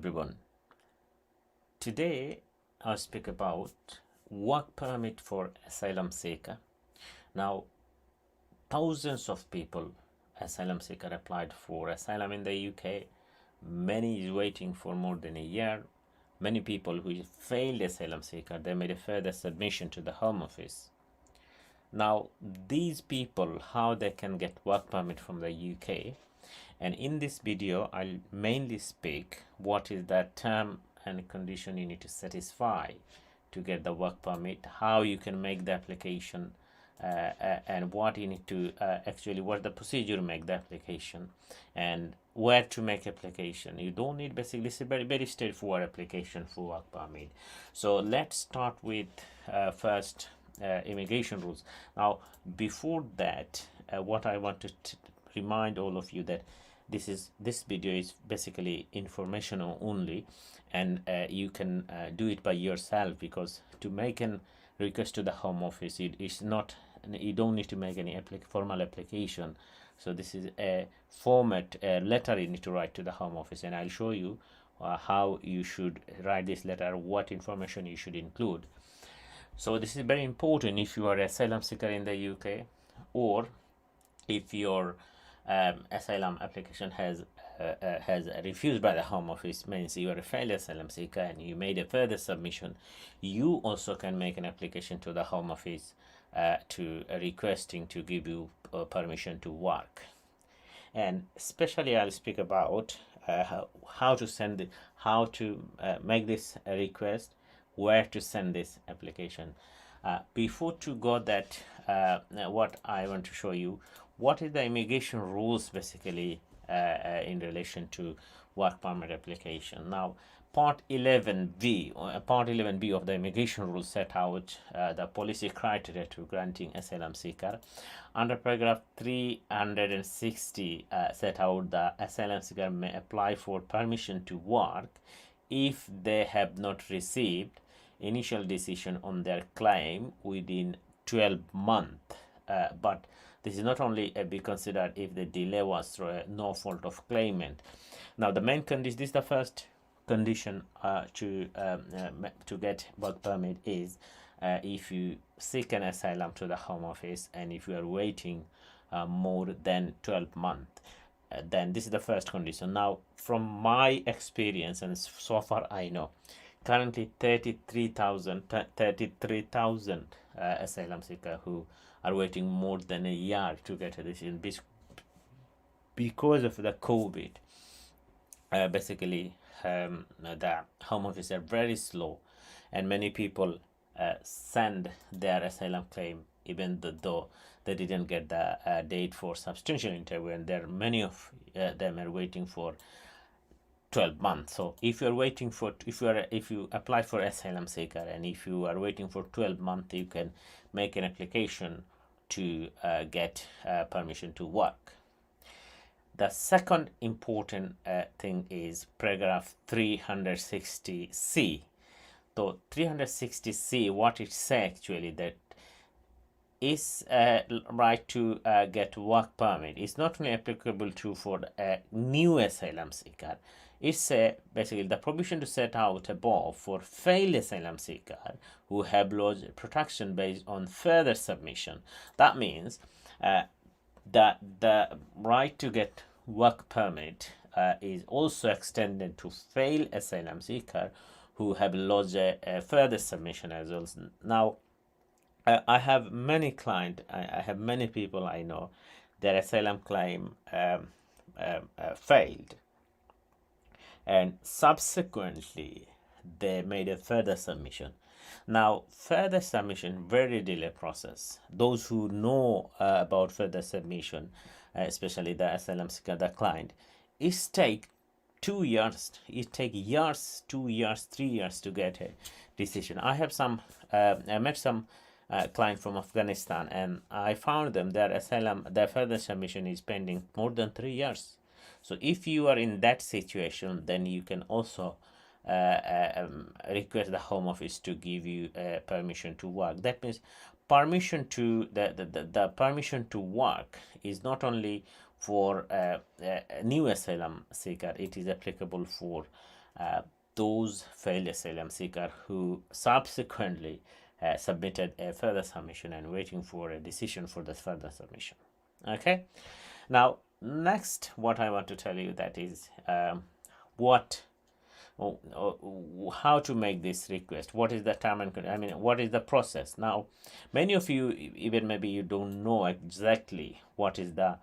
everyone. Today I'll speak about work permit for asylum seeker. Now, thousands of people, asylum seeker, applied for asylum in the UK. Many is waiting for more than a year. Many people who failed asylum seeker, they made a further submission to the Home Office. Now, these people, how they can get work permit from the UK, and in this video I'll mainly speak what is the term and condition you need to satisfy to get the work permit, how you can make the application, and what you need to actually what the procedure to make the application, and where to make application. You don't need, basically it's a very straightforward application for work permit. So let's start with first immigration rules. Now before that, what I want to remind all of you that this video is basically informational only, and you can do it by yourself, because to make an request to the Home Office, you don't need to make any formal application. So this is a format, a letter you need to write to the Home Office, and I'll show you how you should write this letter, what information you should include. So this is very important if you are an asylum seeker in the UK, or if your asylum application has refused by the Home Office, means you are a failed asylum seeker and you made a further submission. You also can make an application to the Home Office to requesting to give you permission to work. And especially I'll speak about how to make this request, where to send this application. Before to go that, what I want to show you, what is the immigration rules basically in relation to work permit application. Now part 11b of the immigration rules set out the policy criteria to granting asylum seeker. Under paragraph 360 set out the asylum seeker may apply for permission to work if they have not received initial decision on their claim within 12 months, but this is not only be considered if the delay was through no fault of claimant. Now the main condition, this is the first condition to get work permit, is if you seek an asylum to the Home Office and if you are waiting more than 12 months, then this is the first condition. Now from my experience, and so far I know, currently 33,000 asylum seeker who are waiting more than a year to get a decision because of the COVID. Basically the Home Office are very slow, and many people send their asylum claim even though they didn't get the date for substantial interview, and there are many of them are waiting for 12 months. So if you are waiting for, if you apply for asylum seeker and if you are waiting for 12 months, you can make an application to get permission to work. The second important thing is paragraph 360C. So 360C, what it says actually, that is right to get work permit is not only applicable to for a new asylum seeker. It's basically the provision to set out above for failed asylum seeker who have lost protection based on further submission. That means that the right to get work permit is also extended to failed asylum seeker who have lost a further submission as well. Now I have many clients, I have many people I know, their asylum claim failed, and subsequently they made a further submission. Now further submission, very delay process. Those who know about further submission, especially the asylum seeker, the client, it take 2 years, it take years, 2 years, 3 years to get a decision. I have some I met some client from Afghanistan, and I found them their further submission is pending more than 3 years. So if you are in that situation, then you can also request the Home Office to give you permission to work. That means permission to the permission to work is not only for a new asylum seeker, it is applicable for those failed asylum seeker who subsequently submitted a further submission and waiting for a decision for the further submission. Okay, now next what I want to tell you that is what how to make this request, what is the term and what is the process. Now many of you, even maybe you don't know exactly what is the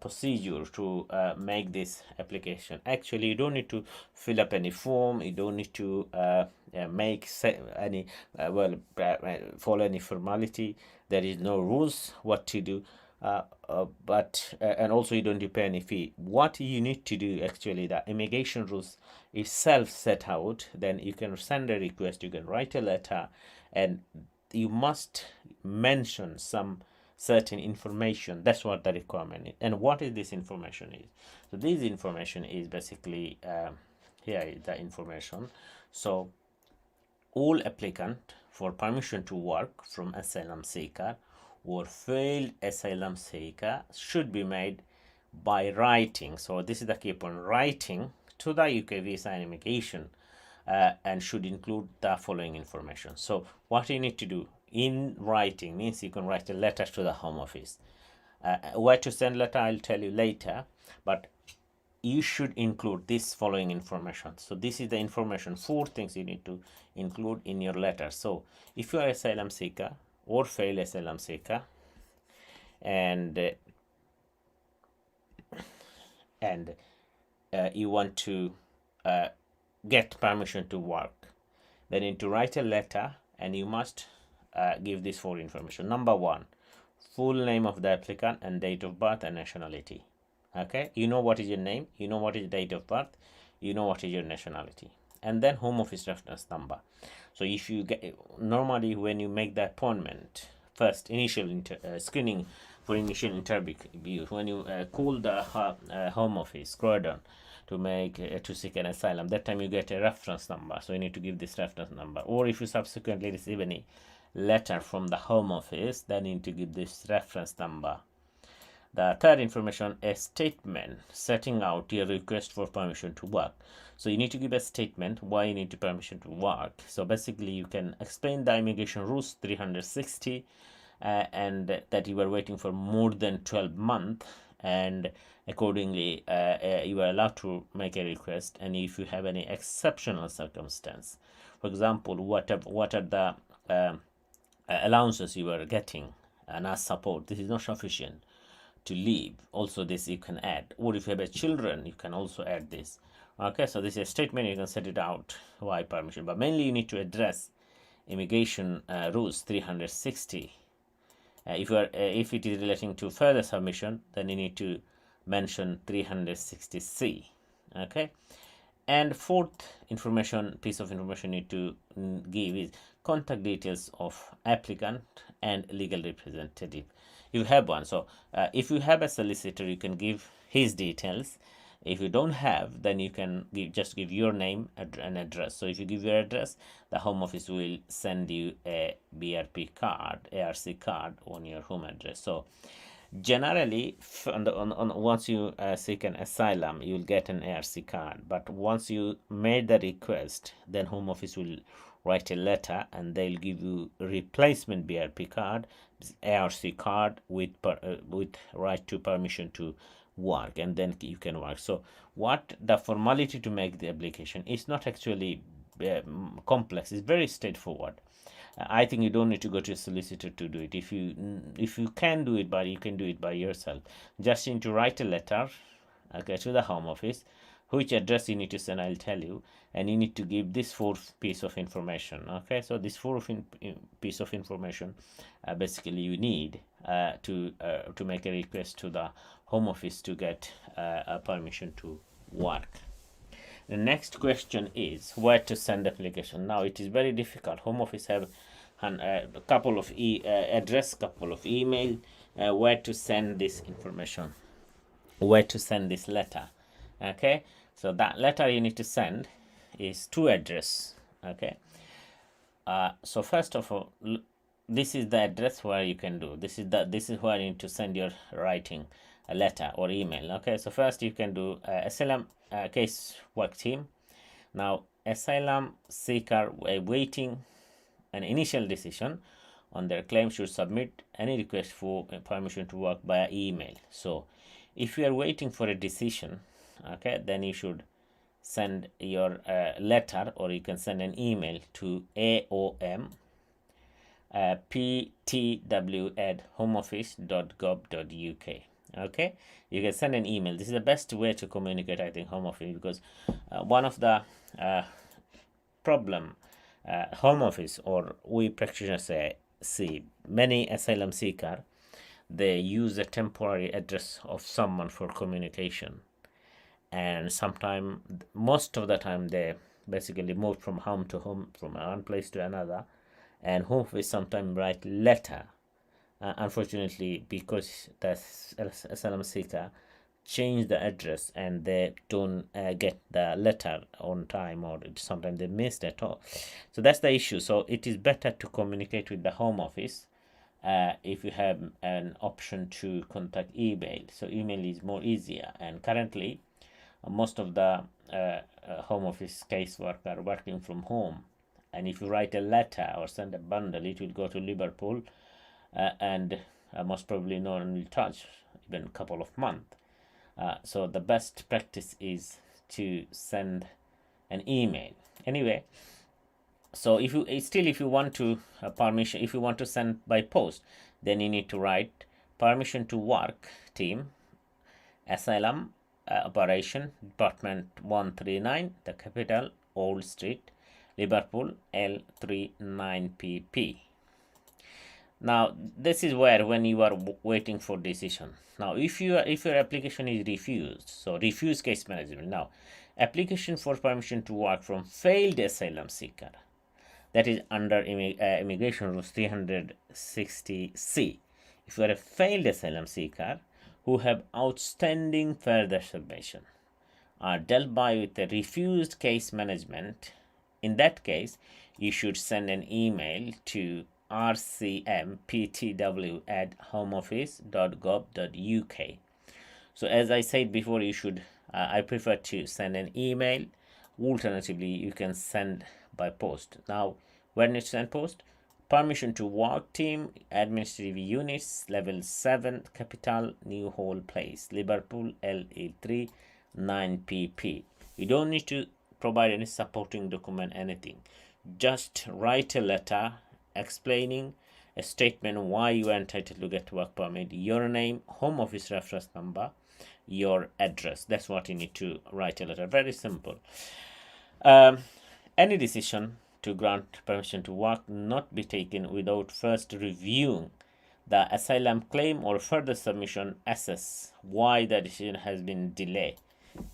procedure to make this application. Actually, you don't need to fill up any form, you don't need to make any follow any formality. There is no rules what to do, but and also you don't pay any fee. What you need to do, actually, the immigration rules is self set out. Then you can send a request, you can write a letter, and you must mention some certain information. That's what the requirement is. And what is this information is? So this information is basically here is the information. So all applicant for permission to work from asylum seeker or failed asylum seeker should be made by writing. So this is the key point: writing to the UK Visa and Immigration, and should include the following information. So what you need to do in writing means you can write a letter to the Home Office. Where to send letter I'll tell you later, but you should include this following information. So this is the information, 4 things you need to include in your letter. So if you are asylum seeker or failed asylum seeker, and you want to get permission to work, then you need to write a letter, and you must give this 4 information. Number 1, full name of the applicant and date of birth and nationality. Okay, you know what is your name, you know what is date of birth, you know what is your nationality, and then Home Office reference number. So if you get, normally when you make the appointment, first initial screening for initial interview, when you call the Home Office Croydon to seek an asylum, that time you get a reference number. So you need to give this reference number. Or if you subsequently receive any letter from the Home Office, then you need to give this reference number. The third information, a statement setting out your request for permission to work. So you need to give a statement why you need permission to work. So basically you can explain the immigration rules 360 and that you are waiting for more than 12 months, and accordingly you are allowed to make a request. And if you have any exceptional circumstance, for example, what are the allowances you are getting and as support, this is not sufficient to leave, also this you can add. Or if you have a children, you can also add this. Okay, so this is a statement, you can set it out why permission, but mainly you need to address immigration rules 360. If it is relating to further submission, then you need to mention 360C. Okay, and fourth piece of information you need to give is contact details of applicant and legal representative. You have one. So if you have a solicitor, you can give his details. If you don't have, then you can just give your name and address. So if you give your address, the Home Office will send you a BRP card, ARC card on your home address. So generally, once you seek an asylum, you'll get an ARC card. But once you made the request, then Home Office will write a letter and they'll give you a replacement BRP card, ARC card with right to permission to work, and then you can work. So what the formality to make the application is not actually complex, it's very straightforward. I think you don't need to go to a solicitor to do it. If you can do it, but you can do it by yourself. Just need to write a letter, okay, to the Home Office. Which address you need to send, I'll tell you, and you need to give this 4 piece of information. Okay, so this 4 piece of information basically you need to make a request to the Home Office to get a permission to work. The next question is where to send application. Now it is very difficult. Home Office have a couple of address, couple of email, where to send this information, where to send this letter. Okay, so that letter you need to send is to address. Okay, so first of all, this is the address where you can do this is where you need to send your writing a letter or email. Okay, so first you can do asylum case work team. Now, asylum seeker awaiting an initial decision on their claim should submit any request for permission to work via email. So if you are waiting for a decision, okay, then you should send your letter, or you can send an email to aom ptw@homeoffice.gov.uk. Okay, you can send an email. This is the best way to communicate, I think, home office, because one of the problem home office, or we practitioners see many asylum seeker, they use a temporary address of someone for communication, and sometimes, most of the time, they basically move from home to home, from one place to another, and home office sometimes write letter. Unfortunately, because the asylum seeker change the address and they don't get the letter on time, or sometimes they missed at all. So that's the issue. So it is better to communicate with the home office if you have an option to contact email. So email is more easier, and currently most of the home office casework are working from home, and if you write a letter or send a bundle, it will go to Liverpool, and most probably no one will touch even a couple of months. So the best practice is to send an email. Anyway, so if you want to permission, if you want to send by post, then you need to write permission to work team, asylum operation department 139, the capital, Old Street, Liverpool, L39PP. Now this is where, when you are waiting for decision. Now if your application is refused, so refuse case management. Now, application for permission to work from failed asylum seeker, that is under immigration rules 360C. If you are a failed asylum seeker who have outstanding further submission, are dealt by with a refused case management, in that case you should send an email to rcmptw@homeoffice.gov.uk. So as I said before, you should I prefer to send an email. Alternatively, you can send by post. Now, when you send post, permission to work team, administrative units, level 7, capital, New Hall Place, Liverpool, LE3 9PP. You don't need to provide any supporting document, anything. Just write a letter explaining a statement why you are entitled to get work permit, your name, home office reference number, your address. That's what you need to write a letter. Very simple. Any decision to grant permission to work not be taken without first reviewing the asylum claim or further submission. Assess why the decision has been delayed.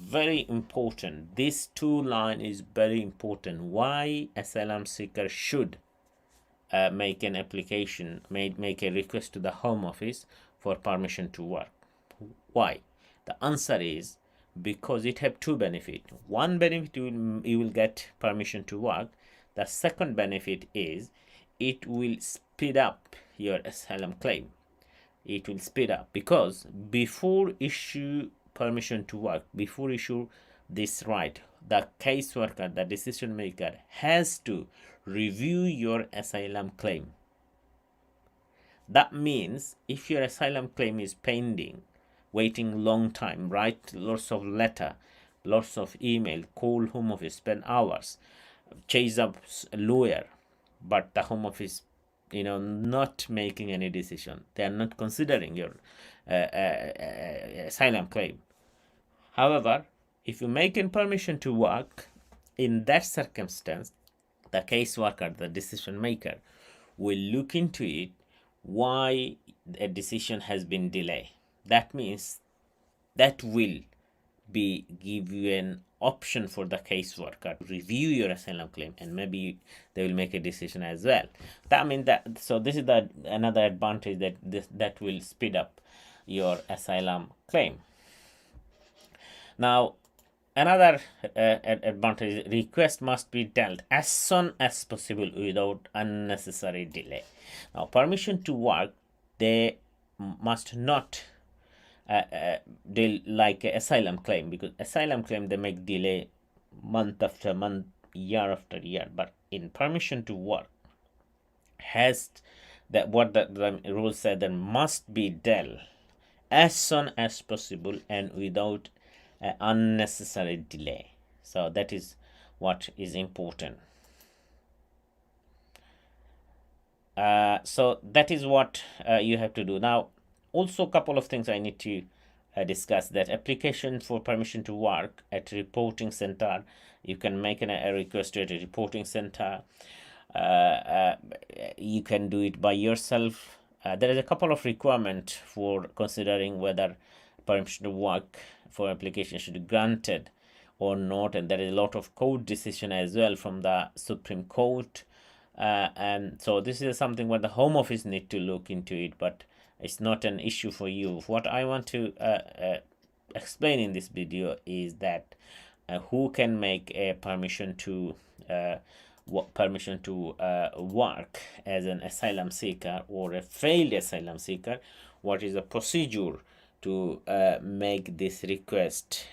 Very important. This two line is very important. Why asylum seeker should make an application, make a request to the home office for permission to work. Why? The answer is because it have two benefits. One benefit, you will get permission to work. The second benefit is it will speed up your asylum claim. It will speed up, because before issue permission to work, before issue this right, the caseworker, the decision maker, has to review your asylum claim. That means if your asylum claim is pending, waiting long time, write lots of letter, lots of email, call home office, spend hours, chase up a lawyer, but the home office, not making any decision. They are not considering your asylum claim. However, if you make a permission to work, in that circumstance, the caseworker, the decision maker, will look into it, why a decision has been delayed. That means that will give you an option for the caseworker to review your asylum claim, and maybe they will make a decision as well. So this is another advantage, that will speed up your asylum claim. Now, another advantage, request must be dealt as soon as possible without unnecessary delay. Now, permission to work, they must not deal like asylum claim, because asylum claim, they make delay month after month, year after year. But in permission to work, has that what the rule said, that must be dealt as soon as possible and without unnecessary delay. So that is what is important. So that is what you have to do. Now, also a couple of things I need to discuss. That application for permission to work at reporting center, you can make a request at a reporting center. You can do it by yourself. There is a couple of requirements for considering whether permission to work for application should be granted or not, and there is a lot of court decision as well from the Supreme Court. And so this is something where the Home Office need to look into it, but it's not an issue for you. What I want to explain in this video is that who can make a permission to work as an asylum seeker or a failed asylum seeker. What is the procedure to make this request?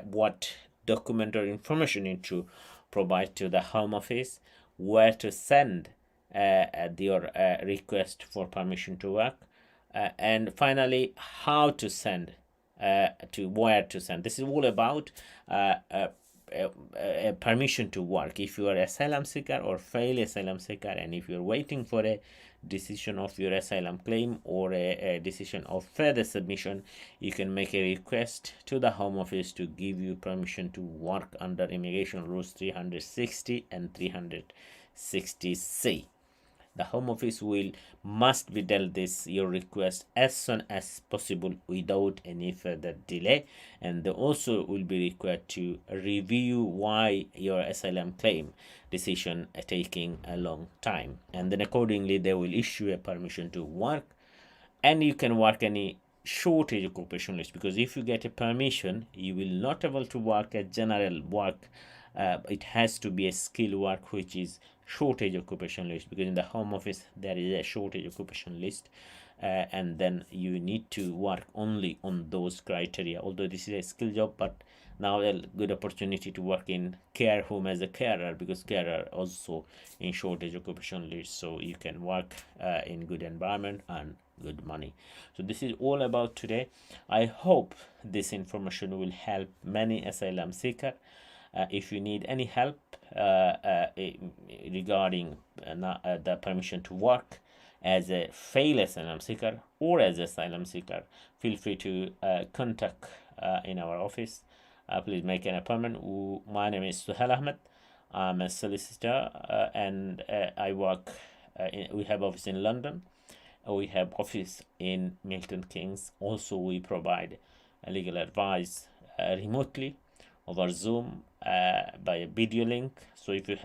What document or information you need to provide to the Home Office? Where to send your request for permission to work? And finally, how to send, to where to send. This is all about permission to work. If you are asylum seeker or failed asylum seeker, and if you're waiting for a decision of your asylum claim or a decision of further submission, you can make a request to the Home Office to give you permission to work under Immigration Rules 360 and 360C. The Home Office must be dealt this your request as soon as possible without any further delay, and they also will be required to review why your asylum claim decision taking a long time, and then accordingly they will issue a permission to work. And you can work any shortage occupation list, because if you get a permission, you will not able to work a general work. It has to be a skill work, which is shortage occupation list, because in the Home Office there is a shortage occupation list, and then you need to work only on those criteria. Although this is a skill job, but now a good opportunity to work in care home as a carer, because carer also in shortage occupation list, so you can work in good environment and good money. So this is all about today. I hope this information will help many asylum seeker. If you need any help regarding the permission to work as a failed asylum seeker or as asylum seeker, feel free to contact in our office. Please make an appointment. My name is Suhail Ahmed. I'm a solicitor, and I work we have office in London. We have office in Milton Keynes. Also, we provide legal advice remotely over Zoom by a video link. So if you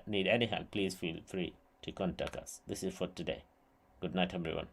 need any help, please feel free to contact us. This is for today. Good night, everyone.